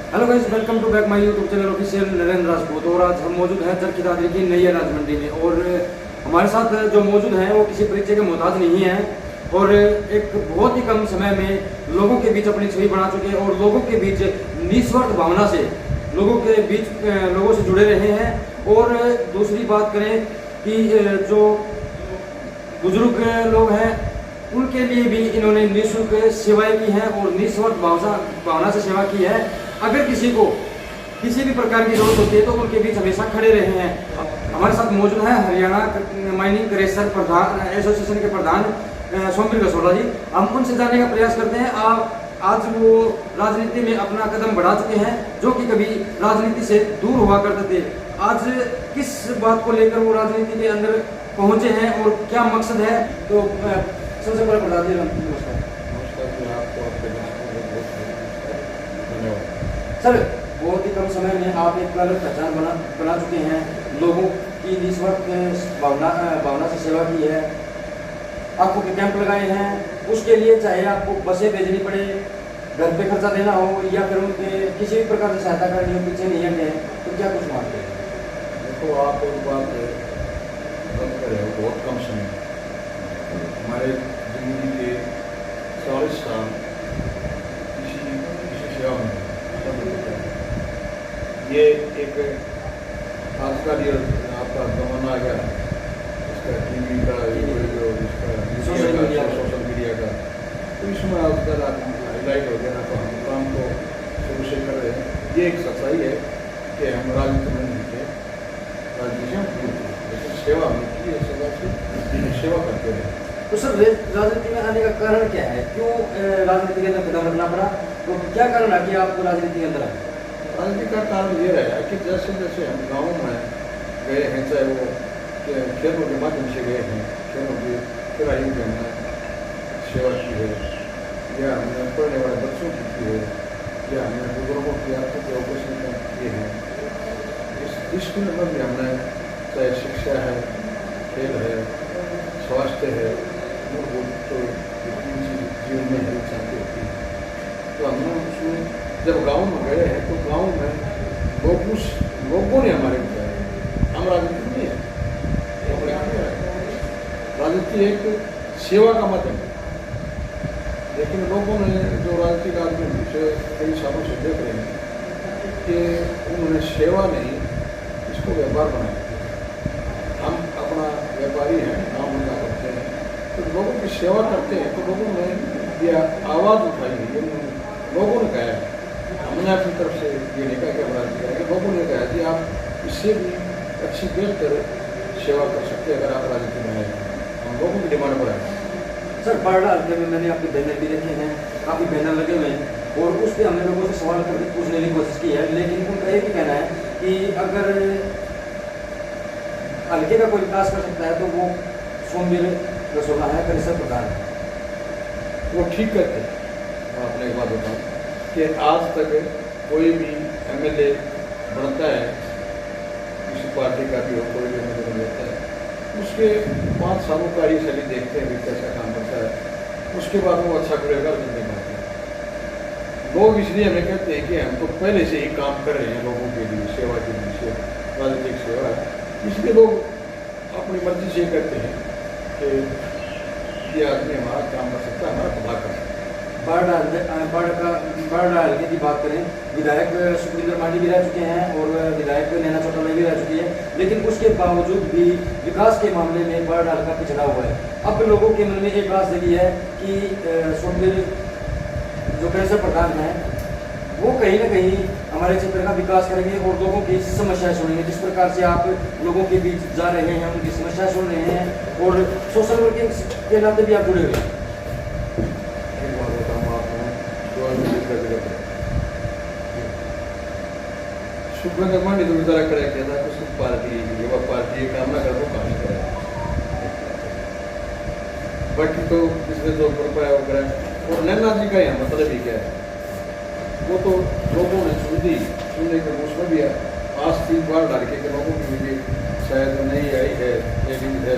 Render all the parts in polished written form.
Hello guys, welcome to back my YouTube channel official Narendra Rajput. और आज हम मौजूद हैं चरखी दादरी की नई राज मंडी में। और हमारे साथ जो मौजूद हैं वो किसी परिचय के मोहताज नहीं हैं और एक बहुत ही कम समय में लोगों के बीच अपनी छवि बना चुके हैं और लोगों के बीच निस्वार्थ भावना से लोगों के बीच लोगों से जुड़े रहे हैं। और दूसरी बात करें कि जो बुजुर्ग लोग हैं उनके लिए भी इन्होंने निःशुल्क सेवाएं की हैं और निस्वार्थ भावना से सेवा की है। अगर किसी को किसी भी प्रकार की जरूरत होती है तो उनके बीच हमेशा खड़े रहे हैं। हमारे साथ मौजूद है हरियाणा माइनिंग क्रेशर प्रधान एसोसिएशन के प्रधान सोमवीर गसोला जी। हम उनसे जानने का प्रयास करते हैं। आज वो राजनीति में अपना कदम बढ़ा चुके हैं जो कि कभी राजनीति से दूर हुआ करते थे। आज किस बात को लेकर वो राजनीति के अंदर पहुंचे हैं और क्या मकसद है, तो सबसे पहले बता दिए। नमस्कार सर, बहुत ही कम समय में आप एक अलग पहचान बना चुके हैं। लोगों की निस्वार्थ भावना से सेवा की है। आपको कैंप लगाए हैं, उसके लिए चाहे आपको बसें भेजनी पड़े, घर पे खर्चा देना हो या फिर उनके किसी भी प्रकार से सहायता करनी हो, पीछे नहीं हटे हैं, तो क्या कुछ मानते हैं? देखो, आप एक बात बंद करें, बहुत कम समय हमारे जिंदगी के 40 साल किसी सेवा में ये एक आज का ये आपका जमाना आ गया, इसका टीवी का, इसका सोशल मीडिया का, तो इसमें आजकल हाईलाइट हो गया। तो हम काम को शुरू से कर रहे हैं। ये एक सच्चाई है कि हम राजनीति में नहीं थे, राजनीति में लेकिन सेवा में की है, सेवा करते रहे। तो सर, राजनीति में आने का कारण क्या है? क्यों राजनीति के अंदर कदम रखना पड़ा? तो क्या कारण है कि आपको राजनीति के अंदर आए? राजनीति का कारण ये रहा कि जैसे जैसे हम गाँव में गए हैं, चाहे वो खेलों के माध्यम से गए हैं, खेलों की खिलाड़ियों की हमने सेवा की है, या हमने पढ़ने वाले बच्चों की है, या हमने बुजुर्गों की आर्थिक ऑपरेशन किए हैं। इस दृष्टि में भी हमने चाहे शिक्षा है, खेल है, स्वास्थ्य है, मूलभूत तो जीवन में हेल्थ चाहिए होती है। तो हमने उसमें जब गाँव में गए हैं तो गाँव में लोगों ने हमारे बताया, हम राजनीति नहीं है, राजनीति एक सेवा का माध्यम है। लेकिन लोगों ने जो राजनीतिक आदमी पिछले कई सालों से देख रहे हैं कि उन्होंने सेवा नहीं, इसको व्यापार बनाया। हम अपना व्यापारी हैं, नाम उनका करते हैं, तो लोगों की सेवा करते हैं। तो लोगों ने यह आवाज़ उठाई है, लोगों ने कहा, हमने अपनी तरफ से ये नहीं कहा कि हम राजनीति करेंगे, लोगों ने कहा कि आप इससे भी अच्छी बेहतर सेवा कर सकते हैं अगर आप राजनीति में आए। हम लोगों की डिमांड पर आए। सर, बारडा हल्के में मैंने आपके बैनर भी देखे हैं, काफ़ी बैनर लगे हुए हैं और उस पर हमने लोगों से सवाल करके पूछने की कोशिश की है। लेकिन उनका ये भी कहना है कि अगर हल्के का कोई विकास कर सकता है तो वो सोमवीर गसोला है, परिषद प्रधान। वो ठीक करते हैं। मैं अपने एक बात बताऊँ कि आज तक कोई भी MLA बनता है, किसी पार्टी का भी हो, कोई भी MLA बन जाता है, उसके 5 सालों का ही शैली देखते हैं कि कैसा काम करता है। उसके बाद वो अच्छा करेगा नहीं पाते हैं। लोग इसलिए हमें कहते हैं कि हम तो पहले से ही काम कर रहे हैं लोगों के लिए, सेवा के लिए, राजनीतिक सेवा। इसलिए लोग अपनी मर्जी से करते हैं कि ये आदमी हमारा काम कर सकता है, हमारा भला कर सकता है। बारडा हल्के की बात करें, विधायक सुखविंदर मांडी भी रह चुके हैं और विधायक नैना चौटाला भी रह चुकी है, लेकिन उसके बावजूद भी विकास के मामले में बारडा हल्का पिछड़ा हुआ है। अब लोगों के मन में एक बात जगी है कि सोमवीर जो कैसे प्रधान हैं वो कहीं ना कहीं हमारे क्षेत्र का विकास करेंगे और लोगों की समस्याएं सुनेंगे। जिस प्रकार से आप लोगों के बीच जा रहे हैं, उनकी समस्याएं सुन रहे हैं और सोशल वर्किंग के नाते भी आप जुड़े हुए हैं। सुखविंदर मांडी तो विचारा करे कहता कुछ पार्टी युवा पार्टी ये काम ना कर वो काम करे, बाकी तो इसमें जो रुपया वगैरह। और नैना जी का यहाँ मतलब ही क्या है, वो तो लोगों ने सुनने के उसमें भी आज 3 बार डाल के लोगों की भी शायद नहीं आई है, लेडीज है,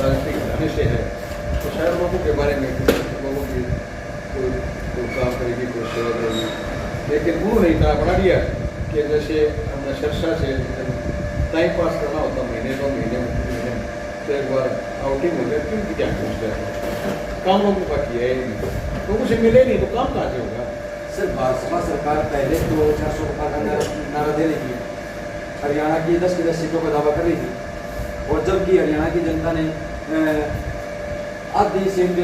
राजनीतिक घराने से है, तो शायद लोगों के बारे में लोगों की कोई काम करेगी, कोई सेवा करेगी। लेकिन उन्होंने इतना बना दिया कि जैसे हमने सिरसा से टाइम पास करना होता महीने 2 महीने में 3 महीने में, तो एक बार आउटिंग हो गया क्यों क्या घुस गया, काम लोगों का किया है नहीं, लोगों से मिले नहीं तो काम कहाँ से होगा। सर भाजपा सरकार पहले तो 400 पार का नारा दे रही थी, हरियाणा की 10 की 10 सीटों का दावा कर रही थी, और जबकि हरियाणा की जनता ने आधी सीट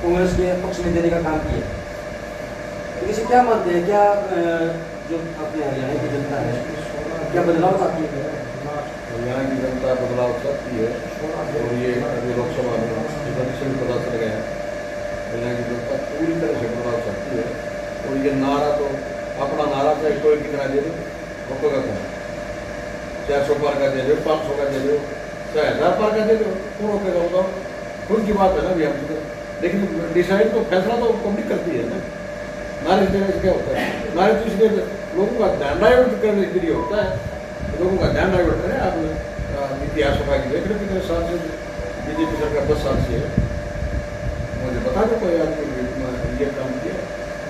कांग्रेस के पक्ष में देने का काम किया। तो इसे क्या मानते हैं, क्या जो अपने हरियाणा की जनता है क्या बदलाव चाहती है? हरियाणा की जनता बदलाव चाहती है, और ये अभी लोकसभा में से भी पता चल गया, हरियाणा की जनता पूरी तरह से बदलाव चाहती है। और ये नारा तो अपना नारा चाहे कोई कितना दे दो, रोकेगा कौन? 400 पार का दे दो, 500 का दे दो, चाहे 1000 पार का दे दो, कौन रोकेगा? बताओ, खुद की बात है ना भैया। लेकिन डिसाइड तो फैसला तो पब्लिक करती है ना। नारे देने से क्या होता है? नारे तो इसलिए लोगों का ध्यान डाइवर्ट करने के लिए होता है, लोगों का ध्यान डाइवर्ट करें। आप नीति आयोग की देख रहे कितने साल से बीजेपी सरकार 10 साल से है, मुझे बता दो कोई आदमी ये काम किया।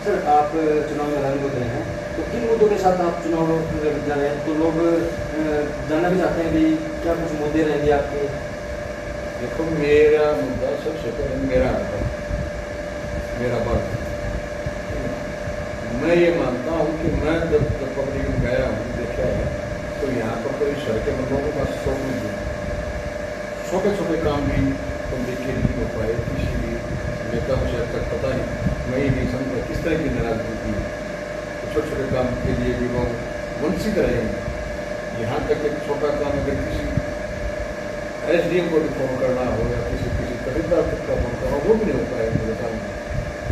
सर आप चुनाव मैदान में उतरे हैं, तो किन मुद्दों के साथ आप चुनाव लड़ रहे हैं? तो लोग जानना भी चाहते हैं कि क्या कुछ मुद्दे रहेंगे आपके? देखो, मेरा मुद्दा सबसे पहले मेरा आता है, मेरा वर्ग। मैं ये मानता हूँ कि मैं जब पब्लिक में गया हूँ, देखा है, तो यहाँ पर कोई सड़कें में लोगों का शौक नहीं है। छोटे छोटे काम भी पब्लिक के नहीं हो पाए, किसी भी नेता मुझे अब तक पता नहीं, मैं ये नहीं समझता किस तरह की नाराजगी की। तो छोटे छोटे काम के लिए भी लोग वंचित रहे हैं। यहाँ तक एक छोटा काम अगर किसी SDM को भी फोन करना हो या किसी तहसीलदार तक का फोन करना, वो भी नहीं हो पाया मेरे सामने।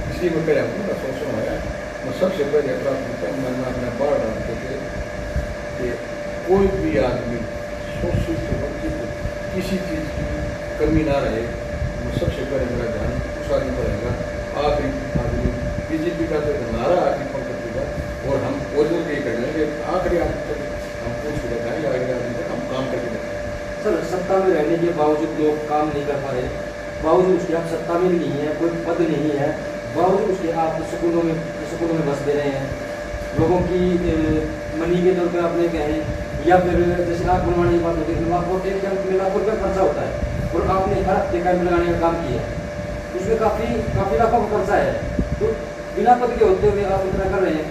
इसलिए मैं कह रहा हूँ ना, सोचना है मैं सबसे पहले प्राथमिकता मैंने अपने बाढ़ डालते थे कि कोई भी आदमी शोषित से वंचित किसी चीज़ की कमी ना रहे। मैं सबसे पहले मेरा ध्यान उस आदमी पर रहेगा। आखिरी आदमी बीजेपी का तो नारा आखिरी पंक्ति का, और हम ओरिजिनल के करेंगे कि आखिरी आदमी तक हम पूछ के दिखाएंगे, आखिरी आदमी तक हम काम करके दिखाएंगे। सर सत्ता में रहने के बावजूद लोग काम नहीं कर पा रहे, बावजूद उसके आप सत्ता में नहीं है, कोई पद नहीं है, बावजूद उसके आप स्कूलों में बस दे रहे हैं लोगों की मनी के तौर पर आपने कहें, या फिर जैसे आग बनवाने की बात होती है, आपको एक कैंप में लाखों रुपये खर्चा होता है, और आपने हर हफ्ते कैंप लगाने का काम किया है, उसमें काफ़ी लाखों का खर्चा है। तो बिना पद के होते हुए आप इतना कर रहे हैं।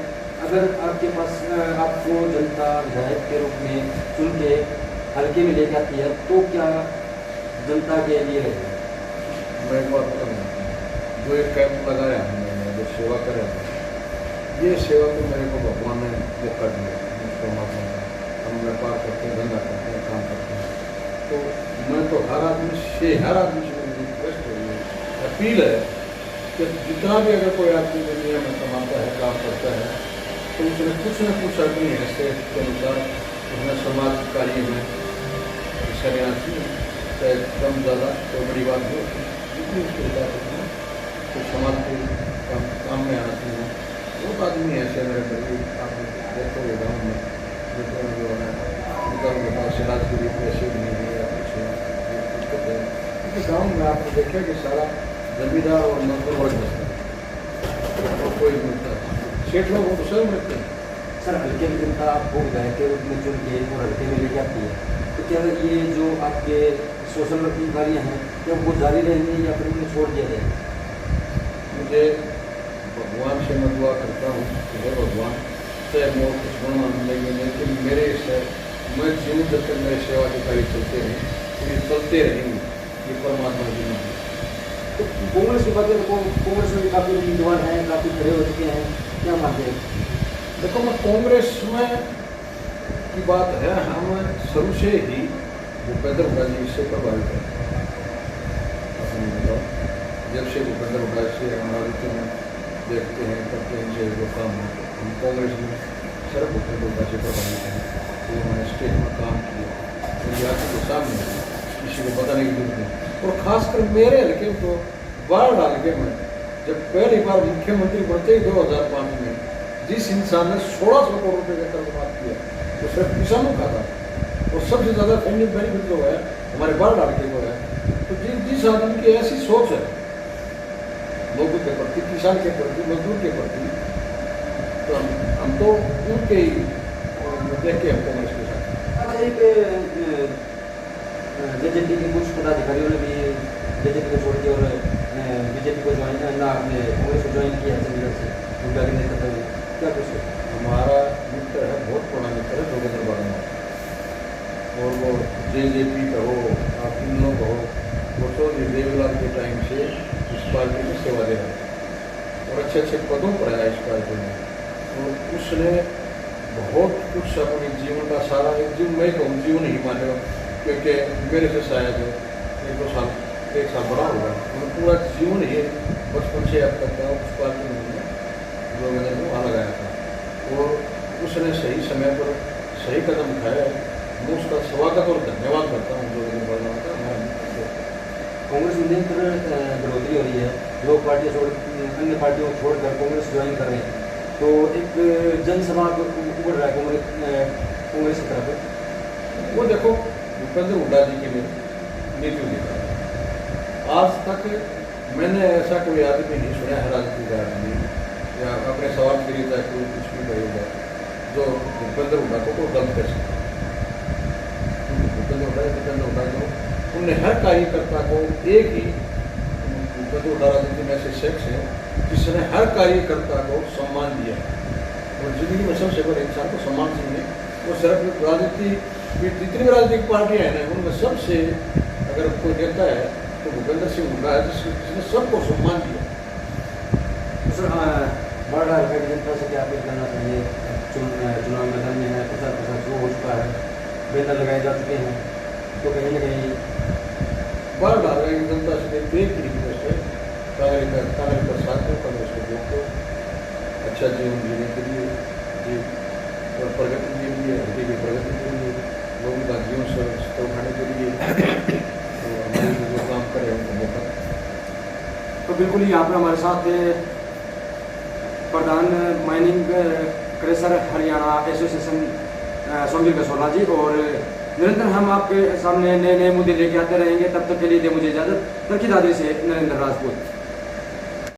अगर आपके पास आपको जनता विधायक के रूप में चुन के हल्के में लेके आती है, तो क्या जनता के लिए रहेगा? मैं एक बात बताऊँ, जो एक कैंप लगाया हमने, जो सेवा करे, ये सेवा तो मेरे को भगवान ने मौका दिया। परमात्मा हम व्यापार करते हैं, धंधा करते हैं, काम करते हैं, तो मैं तो हर आदमी से मेरी रिक्वेस्ट है, अपील है कि जितना भी अगर कोई आदमी दुनिया में कमाता है, काम करता है, तो उसने कुछ न कुछ अपनी हैसियत के अनुसार उसने समाज कार्य में हिस्सा लेना चाहिए, चाहे कम ज़्यादा कोई बड़ी बात हो, जितनी उसके हिसाब से तो समाज के काम में आना चाहिए। बहुत आदमी ऐसे मेरे करीब आप देखोगे गाँव में, जो है उनका उनके पास इलाज के लिए पैसे भी नहीं है या कुछ दिक्कत है, क्योंकि गाँव में आपको देखें कि सारा जमींदार और मजदूर वर्ग बसता है, और कोई मिलता है, सेठ लोग वो तो स्वयं रखते हैं। सर हल्के में जनता आपको विधायक के रूप में चुन के और हल्के में लेके आती है, तो क्या ये जो आपके सोशल वर्क की कार्य हैं, क्या वो जारी रहेंगे या फिर उन्हें छोड़ दिया जाएगा? मुझे भगवान से मैं दुआ करता हूँ कि हे भगवान, चाहे मैं कुछ बनना नहीं, लेकिन मेरे से मैं जीवन जब तक मेरे सेवा के कार्य चलते हैं, तो ये चलते रहेंगे, ये परमात्मा की नाम है। तो कांग्रेस की बात है, तो कांग्रेस में भी काफ़ी उम्मीदवार हैं, काफ़ी खड़े हो चुके हैं, क्या मानते हैं? देखो, मैं कांग्रेस में की बात है, हम शुरू से ही भूपेंद्र हुड्डा जी से प्रभावित है। अपने बताओ, जब से भूपेंद्र हुड्डा से हमारे में देखते हैं, करते हैं, जो काम है, हम कांग्रेस में सिर्फ भूपेंद्र हुड्डा से प्रभावित हैं। तो उन्होंने स्टेट में काम किया, मेरी आंखों के सामने, किसी को बताने की जरूरत नहीं। और खासकर मेरे हल्के तो बाढ़ हल्के में जब पहली बार मुख्यमंत्री बनते ही 2005 में जिस इंसान ने 1600 करोड़ रुपये का कर्ज किया, तो सिर्फ किसानों का था, और सबसे ज़्यादा बेनिफिट जो है हमारे बाढ़ हल्के को है। तो जिस आदमी की ऐसी सोच है लोगों के प्रति, किसान के प्रति, मजदूर के प्रति, तो हम तो उनके ही देख के हम कांग्रेस के साथ। अच्छा, एक जेजेपी के कुछ पदाधिकारियों ने भी जेजेपी को छोड़ के और बीजेपी को ज्वाइन ना अपने कांग्रेस को ज्वाइन किया है चंडीगढ़ से उनका के नेतृत्व में, क्या कुछ है? हमारा मित्र है, बहुत पुराना मित्र है जोगेंद्र वर्मा, और वो जेजेपी का हो, आप इन लोग का हो, वो चौधरी देवलाल के टाइम से इस पार्टी में सेवा दे रहा है और अच्छे अच्छे पदों पर आया इस पार्टी में। तो उसने बहुत कुछ अपने जीवन का सारा, एक जीवन मैं कहूँ जीवन ही माने, क्योंकि मेरे से शायद 1-2 साल 1 साल बड़ा होगा, और पूरा जीवन ही बचपन से अब तक का उस पार्टी में जोगेंद्र को वहाँ लगाया था, और उसने सही समय पर सही कदम उठाया है। मैं उसका स्वागत और धन्यवाद करता हूँ जोगेंद्र वर्मा का। हमारा कांग्रेस में निरंतर बढ़ोतरी हो रही है, लोग पार्टियाँ छोड़ अन्य पार्टियों को छोड़कर कांग्रेस ज्वाइन कर रहे हैं, तो एक जनसभा उभर रहा है कांग्रेस की तरफ। वो देखो भूपेंद्र हुड्डा जी की नीति देखा, आज तक मैंने ऐसा कोई आदमी नहीं सुना है, राजनीतिक आदमी या अपने स्वार्थ के लिए चाहे कोई कुछ भी करेगा जो भूपेंद्र हुड्डा को गलत कर सकता। भूपेंद्र हुड्डा जो उनने हर कार्यकर्ता को एक ही, भूपेंद्र हुड्डा राजनीति में ऐसे शख्स है जिसने हर कार्यकर्ता को सम्मान दिया और जिंदगी में सबसे बड़े इंसान को सम्मान चाहिए। वो सिर्फ राजनीति जितनी भी राजनीतिक पार्टियाँ हैं ना, उनमें सबसे अगर कोई नेता है तो भूपेंद्र सिंह हुड्डा है जिसने सबको सम्मान दिया। तो सर बढ़ रहा है जनता से क्या अपील करना चाहिए? चुनाव मैदान में है, प्रचार शुरू हो चुका है, बैनर लगाए जा चुके हैं, तो कहीं ना कहीं बढ़ रहा है जनता से एक ही रिक्वेस्ट है, कांग्रेस का साथ हो, कांग्रेस को वोट दो, अच्छा जीवन जीने के लिए जी, और प्रगति के लिए, हल्के की प्रगति के लिए, लोगों का जीवन स्तर उठाने के लिए, तो हमारे जो काम करें उनको मौका। तो बिल्कुल ही यहाँ पर हमारे साथ प्रधान mining crusher Haryana association Somvir Kasola ji, और निरंतर हम आपके सामने नए नए मुद्दे लेके आते रहेंगे। तब तक के लिए दे मुझे इजाज़त। तरकी दादरी से नरेंद्र राजपूत।